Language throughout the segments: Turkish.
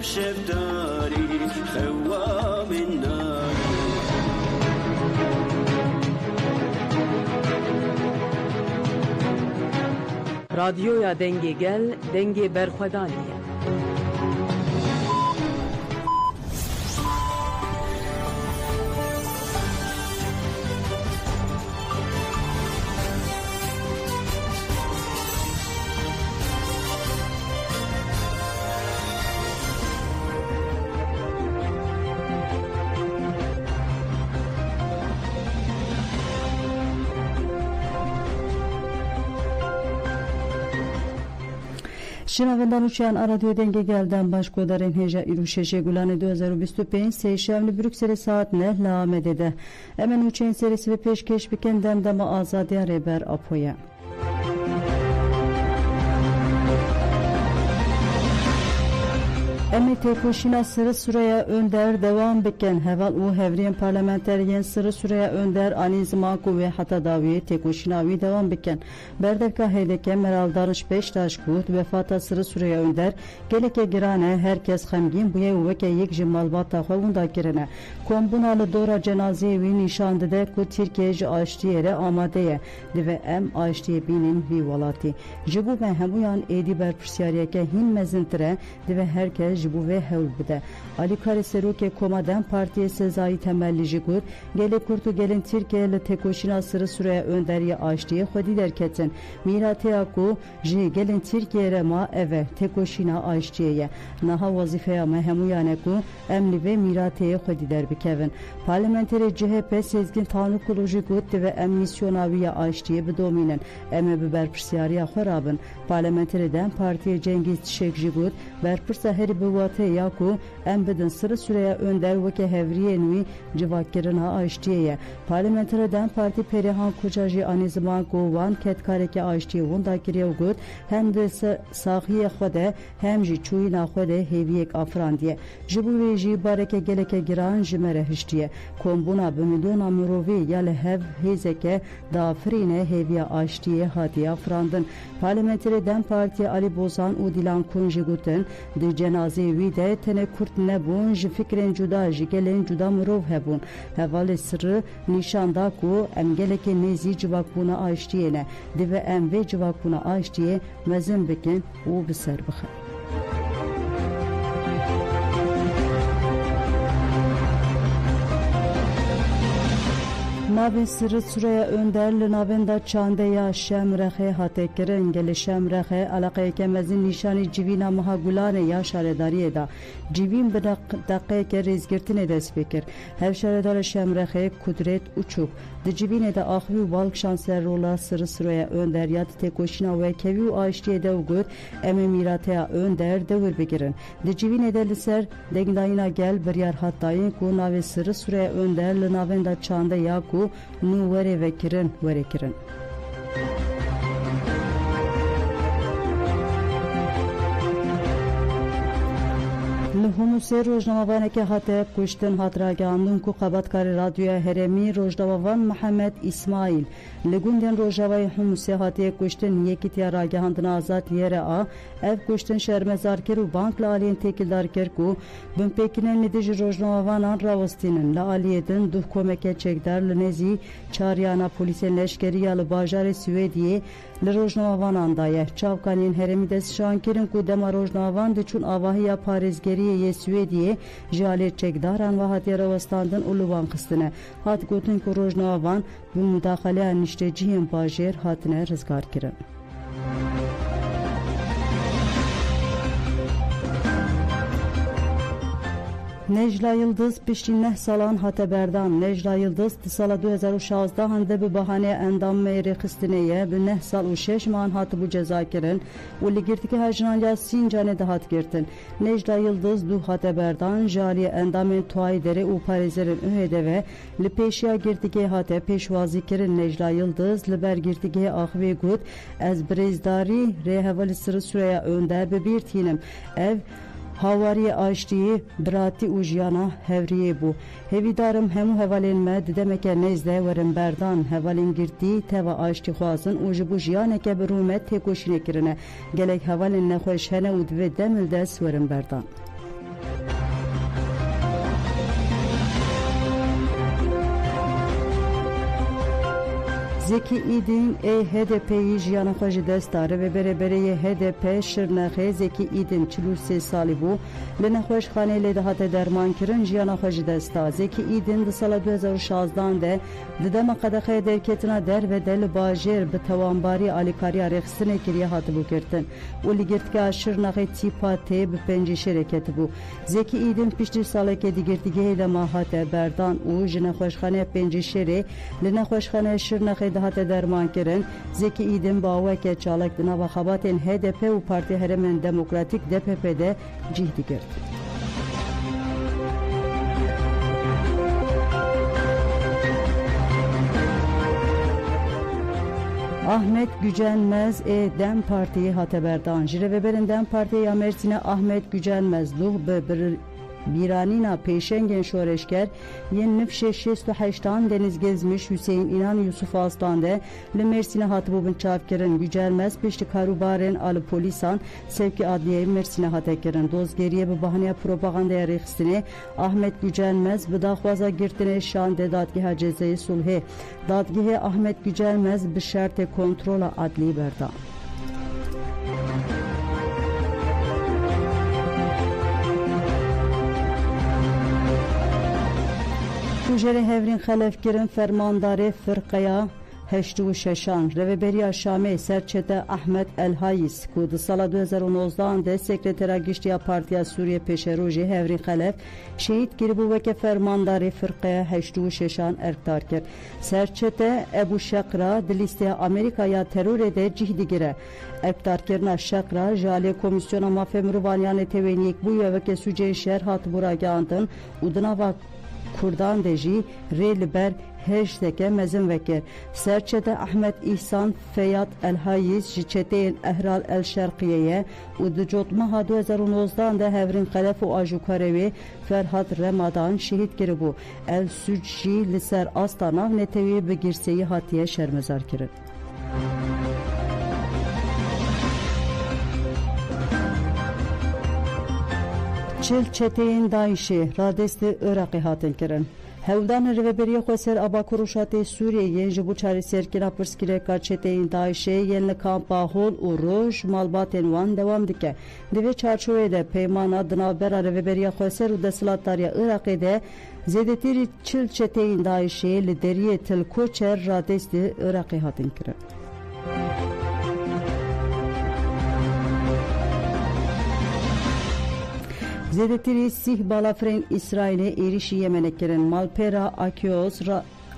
شفداري خواب النار رادیویا دنگی گل دنگی برخودانیه شنوندگان چند رادیو دنگی گلدن باشگاه در این هجا ایروشش گلان 2025 سه شب بروکسل ساعت نه لامده ده امن چند سریس و پیشکش بکندم دم آزادی ربر آپویا Emi tekuşina sırı süreye önder devam biken heval u hevriyen parlamenteryen sırı süreye önder anizma kuvve hata davi tekuşina devam biken berdevka hedeke meral darış beştaş kut vefata sırı süreye önder geleke girane herkes xemgin buye uveke yek jimalbata xovunda girene kombunalı dora cenazevi nişandı de ku Türkiye açtiyere amadeye dive em açtiye binin vivalati jibu ben hemuyan edi ber prsiyariyeke hin mezintre dive herkes bu ve hevl bide. Ali Karaseruke Komaden Partiye Sezai temellici gur, gele kurtu gelin Türkiye'li tekoşina sırı süreye önderiye açtığı xodi derketin. Mirati aku ji gelin Türkiye'ye ma eve tekoşina açtığı. Naha vazifeye mehemuyane ku emli ve miratiye xodi derbikevin. Parlamenteri CHP Sezgin Tanrı Kuluji gut ve emisyonaviye açtığı bidominen. Eme biber prsiyariya xorabın. Parlamenteriden Partiye Cengiz Çiçekci gut, berpırsa heri buvate yaku em bidin sırı süreye önder veke hevriye nui civakirina açtiye. Parlamentereden Parti Perihan Kucaji Anizman Govan ketkareke açtiye vunda kiriye gut hem de sahiye xode hem ji çuyina xode heviyek afrandiye. Jibu ve ji bareke geleke giran jimere hiştiye. Kombuna bimilyona mirovi yale hev hezeke dafrine heviye açtiye hatiye afrandın. Parlamentereden Parti Ali Bozan u Dilan Kunji guten de cenazevi de tene kurt nebun ji fikren cuda ji gelen cuda mirov hebun hevali sırrı nişanda ku em geleke nezi civakbuna açtiyene dive em ve civakbuna açtiye mezin bikin u biser bixin. Navên sırrı süreye önderli navenda çandeya şemrexe hatekirin geli şemrexe alaqeyke mezin nişani civina maha gulane ya şaredariye da civin bir dakike rezgirtine despekir. Hev şaredar şemrexe kudret uçuk. Di civine de ahvi balk şanser rola sırrı süreye önder yad tekoşina ve kevi açtiye de ugut eme mirateya önder devir begirin. Di civine de liser degdayına gel bir yer hattayın ku nave sırrı süreye önderli navenda çandeya ku nu vere vekirin verekirin. لحوم سه روزنامه‌وان که هاتف کشتن هاتراگاندون کو قبادکار رادیو هرمی روزنامه‌وان محمد اسماعیل لگوندن روزنامه هم سه هاتی کشتن یکی تیاراگاندن آزاد یره آ ev kuştun şermezarker u bankla aliyen tekildarker ku bun pekinen nedici roznavanan ravostinin la aliyedin duh komeke çekdar nezi çaryana polisen leşkeri yalı bajare Süvediye le roznavanan daye çavkanin heremides şankirin ku dema roznavavan diçun avahiya parizgeriye ye Süvediye jale çekdaran ve hatiye ravostandın uluvan kıstine hat gotun ku roznavavan bu müdahale nişteciyen bajer hatine rızgar kirin. Necla Yıldız pişti ne salan hateberdan Necla Yıldız sala 2016 hande bi bahane endam meyre xistineye bi ne sal u 6 man hatı bu ceza kirin u ligirtiki hajnanja sincane de hat girtin Necla Yıldız du hateberdan jali endamen tuay dere u parizerin öhede ve li peşiya girtiki hate peşvazi kirin Necla Yıldız li ber girtiki ahve gut ez brezdari rehevali sırı süreye önder bi bir tinim ev havariye açtığı brati ujyana hevriye bu. Hevidarım hemu hevalin med demeke nezde verim berdan hevalin girdi teva açtı xwazın uji bu jiyaneke bir rumet tekoşine kirine. Gelek hevalin nexweş hene ud ve demil des verim berdan. Zeki İdin ey HDP'yi jiyana xwe ji dest da rêveberê HDP Şirnexê Zeki İdin 43 salî bû li nexweşxaneyê lê dihate dermankirin jiyana xwe ji dest da. Zeki İdin di sala 2016 de di dema qedexeyê derketina derve de li bajêr bi tewanbarî alîkariya rêxistinê kiriye hatibû girtin û li girtgeha Şirnexê tîpa tê bi pencîşerê ketibû. Zeki İdin piştî salekê di girtîgehê de ma hate berdan û ji nexweşxaneya pencîşerê li nexweşxaneya Şirnexê dihate dermankirin. Zeki İdin baweke çalak di nava xebatên HDP û Partiya Herêmên Demokratîk DPP'de cih digirt. Ahmet Gücenmez Dem Parti'yi hateberdan. Jireveber'in Dem Parti'yi Mersin'e Ahmet Gücenmez Luh Biranina Peşengen Şoreşker yen nifşe 68 Deniz Gezmiş Hüseyin İnan Yusuf Aslan'da li Mersin'e hatibû bin çavkirin Gücelmez peşti karubaren alı polisan sevki adliyeyi Mersin'e hatekirin dozgeriye bi bahaneye propagandaya rêxistinê Ahmet Gücelmez bi daxwaza girtinê şande dadgeha cezayê sulhê dadgehê Ahmet Gücelmez bi şertê kontrola adlî berda. Kujere Hevrin Xelefkirin fermandarê Firqeya 86 Rêveberiya Şamê serçete Ahmet Elhayis ku di sala 2019 de sekretera giştiya Partiya Sûriye Pêşerojê Hevrin Xelef şehîd kiribû weke fermandarê Firqeya 86 erkdar kir. Serçete Ebu Şeqra di lîsteya Amerîkaya terorê de cih digire. Erkdarkirina Şeqra ji aliyê Komisyona Mafê Mirovaniyanê tevêniyek bûye weke sûceyê şer hatibû ragihandin û di nava Kurdan de jî rê li ber heşteke mezin vekir. Serçede Ahmet İhsan Feyat Elhayiz ji çeteyên Ehral El Şerqiyeye û di cotmeha 2019 de Hevrin Xelef û ajukarê Ferhat Remadan şehîd kiribû. El Süd jî li ser asta nav netewî bi girseyî hatiye şermezar kirin. Çil çeteyên Daişê radestê Iraqê hatin kirin. Hewldanên rêveberiya xwe ser Abakur û Şatê Sûriyeyê ji bo çareserkirina pirsgirêka çeteyên Daişê yên li kampa Hol û Roj malbatên wan dewam dike. Di vê çarçovê de peymana di navbera rêveberiya xwe ser û desthilatdariya Iraqê de zêdetirî çil çeteyên Daişê li deriyê Tilkoçer radestê Iraqê hatin kirin. Zêdetirî sih balafirên İsraîlê êrişî Yemenê kirin. Malpera Akyos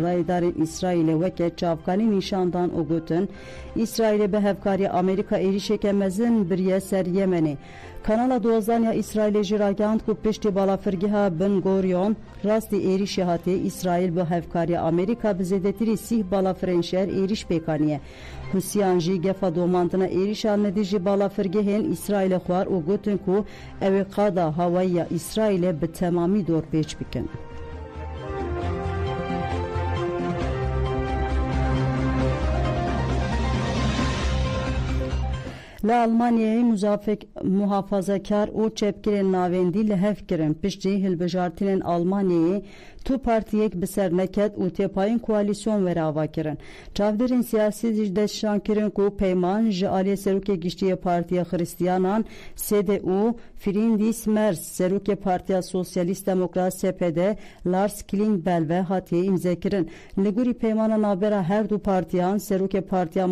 raydarên İsraîlê weke çavkanî nîşandan û gotin İsraîlê bi hevkariya Amerîka êrişeke mezin biriye ser Yemenê. Kanala Dozanya İsraîlê jî ragihand ku piştî balafirgeha Ben Gurion rastî êrişê hatiye İsraîl bi hevkariya Amerîka bi zêdetirî sih balafirên şer êriş pêkaniye. Husiyan jî gefa domandina êrişa nedî jî balafirgehên İsraîlê xwar û gotin ku ew ê qada hawayiya İsraîlê bi temamî dorpêç bikin. Li Almanyayê muhafazakar û çepkirên navendî li hev kirin. Piştî hilbijartinên Almanyayê tu partiyek bi ser neket û têpayên koalîsyon were ava kirin. Çavdêrên siyasî jî destşan kirin ku peyman ji aliyê Serokê Giştî Partiya Xristiyanan CDU Friedrich Merz Serokê Partiya Sosyalîst Demokrat SPD Lars Klingbeil ve hatiye imzekirin. Li gorî peymana navbera her du partiyan Serokê Partiya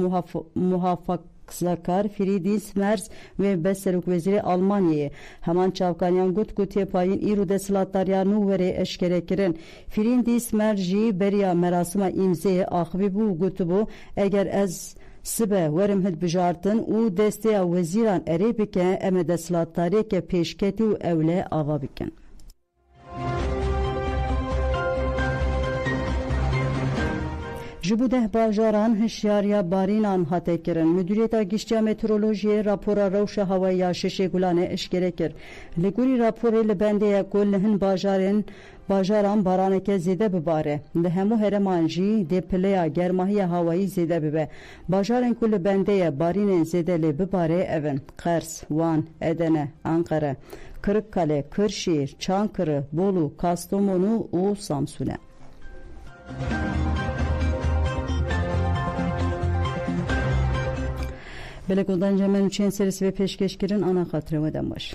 Zakar Friedrich Merz ve Besserokvezîrê Almanyayê heman çavkaniyan got ku têpayên îro desthilatdariya nû were eşkere kirin. Friedrich Merz jî beriya merasima îmzeyê axivî bû û gotibû eger ez sibe werim hilbijartin û desteya wezîran erê bike em ê desthilatdariyeke pêşketî û ewle ava bikin. Ji bo deh bajaran hişyariya barînan hate kirin. Müdûriyeta Giştiya Meteorolojiyê rapora rewşa hewaya şişê gulanê eşkere kir. Li gorî raporê li bendê ku li hin bajaran baraneke zêde bibare. Li hemû hereman jî dê pileya germahiya hewayî zêde bibe. Bajarên ku li bendê barînên zêde lê bibare ev in: Qers, Wan, Edene, Ankara, Kırıkkale, Kırşehir, Çankırı, Bolu, Kastamonu û Samsunê. Gelek odan cemen uçen serisi ve peşkeşkirin ana hatırı ve baş.